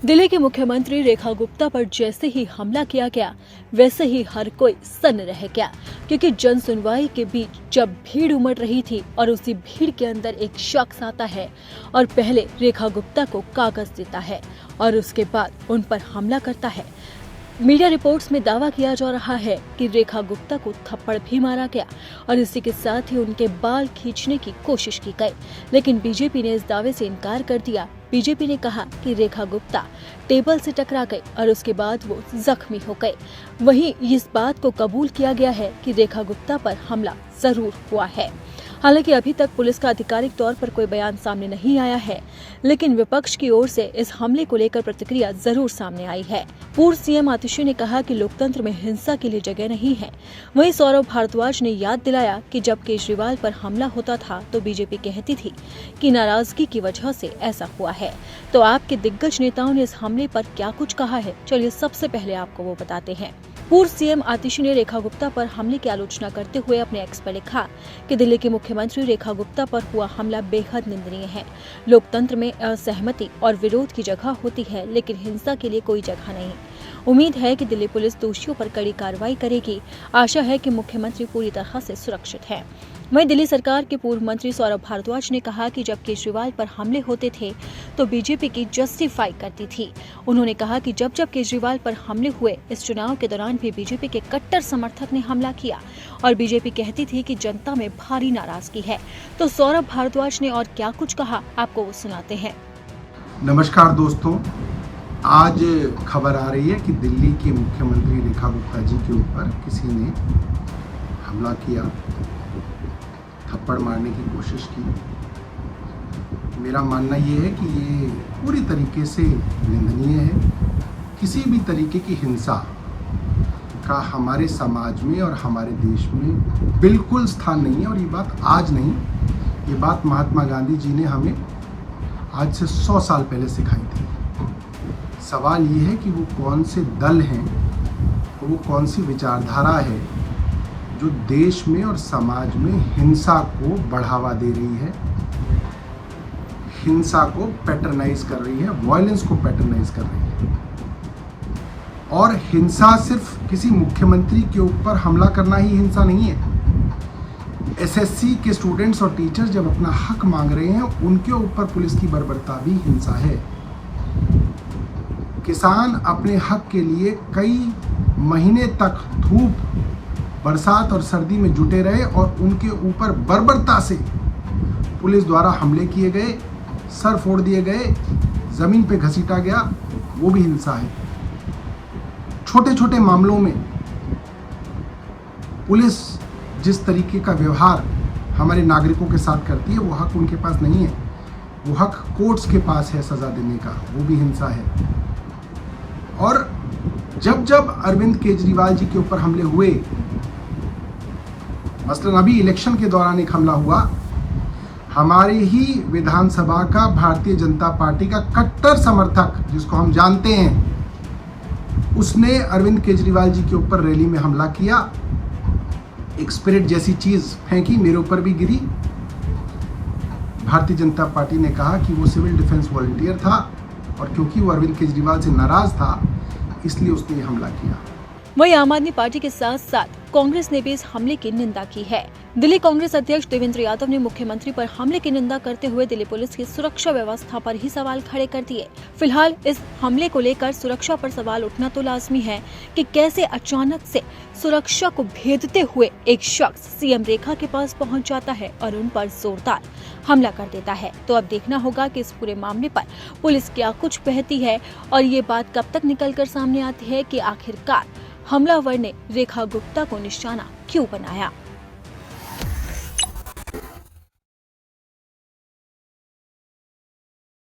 दिल्ली की मुख्यमंत्री रेखा गुप्ता पर जैसे ही हमला किया गया वैसे ही हर कोई सन्न रह गया, क्योंकि जन सुनवाई के बीच जब भीड़ उमड़ रही थी और उसी भीड़ के अंदर एक शख्स आता है और पहले रेखा गुप्ता को कागज देता है और उसके बाद उन पर हमला करता है। मीडिया रिपोर्ट्स में दावा किया जा रहा है कि रेखा गुप्ता को थप्पड़ भी मारा गया और इसी के साथ ही उनके बाल खींचने की कोशिश की गई, लेकिन बीजेपी ने इस दावे से इनकार कर दिया। बीजेपी ने कहा कि रेखा गुप्ता टेबल से टकरा गई और उसके बाद वो जख्मी हो गए। वहीं इस बात को कबूल किया गया है कि रेखा गुप्ता पर हमला जरूर हुआ है। हालांकि अभी तक पुलिस का आधिकारिक तौर पर कोई बयान सामने नहीं आया है, लेकिन विपक्ष की ओर से इस हमले को लेकर प्रतिक्रिया जरूर सामने आई है। पूर्व सीएम आतिशी ने कहा कि लोकतंत्र में हिंसा के लिए जगह नहीं है। वहीं सौरभ भारद्वाज ने याद दिलाया कि जब केजरीवाल पर हमला होता था तो बीजेपी कहती थी कि नाराजगी की वजह से ऐसा हुआ है। तो आपके दिग्गज नेताओं ने इस हमले पर क्या कुछ कहा है, चलिए सबसे पहले आपको वो बताते हैं। पूर्व सीएम आतिशी ने रेखा गुप्ता पर हमले की आलोचना करते हुए अपने एक्स पर लिखा कि दिल्ली की मुख्यमंत्री रेखा गुप्ता पर हुआ हमला बेहद निंदनीय है। लोकतंत्र में असहमति और विरोध की जगह होती है, लेकिन हिंसा के लिए कोई जगह नहीं। उम्मीद है कि दिल्ली पुलिस दोषियों पर कड़ी कार्रवाई करेगी। आशा है कि मुख्यमंत्री पूरी तरह से सुरक्षित है। वहीं दिल्ली सरकार के पूर्व मंत्री सौरभ भारद्वाज ने कहा कि जब केजरीवाल पर हमले होते थे तो बीजेपी की जस्टिफाई करती थी। उन्होंने कहा कि जब जब केजरीवाल पर हमले हुए, इस चुनाव के दौरान भी बीजेपी के कट्टर समर्थक ने हमला किया और बीजेपी कहती थी कि जनता में भारी नाराजगी है। तो सौरभ भारद्वाज ने और क्या कुछ कहा, आपको वो सुनाते हैं। नमस्कार दोस्तों, आज खबर आ रही है कि दिल्ली के मुख्यमंत्री रेखा गुप्ता जी के ऊपर किसी ने हमला किया, थप्पड़ मारने की कोशिश की। मेरा मानना ये है कि ये पूरी तरीके से निंदनीय है। किसी भी तरीके की हिंसा का हमारे समाज में और हमारे देश में बिल्कुल स्थान नहीं है। और ये बात आज नहीं, ये बात महात्मा गांधी जी ने हमें आज से 100 साल पहले सिखाई थी। सवाल ये है कि वो कौन से दल हैं, वो कौन सी विचारधारा है जो देश में और समाज में हिंसा को बढ़ावा दे रही है, हिंसा को पैटर्नाइज कर रही है, वायलेंस को पैटर्नाइज कर रही है। और हिंसा सिर्फ किसी मुख्यमंत्री के ऊपर हमला करना ही हिंसा नहीं है। एसएससी के स्टूडेंट्स और टीचर्स जब अपना हक मांग रहे हैं, उनके ऊपर पुलिस की बर्बरता भी हिंसा है। किसान अपने हक के लिए कई महीने तक धूप, बरसात और सर्दी में जुटे रहे और उनके ऊपर बर्बरता से पुलिस द्वारा हमले किए गए, सर फोड़ दिए गए, जमीन पे घसीटा गया, वो भी हिंसा है। छोटे छोटे मामलों में पुलिस जिस तरीके का व्यवहार हमारे नागरिकों के साथ करती है, वो हक उनके पास नहीं है। वो हक कोर्ट्स के पास है सजा देने का, वो भी हिंसा है। और जब जब अरविंद केजरीवाल जी के ऊपर हमले हुए, मसलन अभी इलेक्शन के दौरान एक हमला हुआ, हमारे ही विधानसभा का भारतीय जनता पार्टी का कट्टर समर्थक, जिसको हम जानते हैं, उसने अरविंद केजरीवाल जी के ऊपर रैली में हमला किया। एक स्पिरिट जैसी चीज फेंकी, मेरे ऊपर भी गिरी। भारतीय जनता पार्टी ने कहा कि वो सिविल डिफेंस वॉलंटियर था और क्योंकि वो अरविंद केजरीवाल से नाराज था, इसलिए उसने ये हमला किया। वहीं आम आदमी पार्टी के साथ साथ कांग्रेस ने भी इस हमले की निंदा की है। दिल्ली कांग्रेस अध्यक्ष देवेंद्र यादव ने मुख्यमंत्री पर हमले की निंदा करते हुए दिल्ली पुलिस की सुरक्षा व्यवस्था पर ही सवाल खड़े कर दिए। फिलहाल इस हमले को लेकर सुरक्षा पर सवाल उठना तो लाजमी है कि कैसे अचानक से सुरक्षा को भेदते हुए एक शख्स सीएम रेखा के पास पहुंच जाता है और उन पर जोरदार हमला कर देता है। तो अब देखना होगा कि इस पूरे मामले पर पुलिस क्या कुछ कहती है और ये बात कब तक निकल कर सामने आती है कि आखिरकार हमलावर ने रेखा गुप्ता को निशाना क्यों बनाया।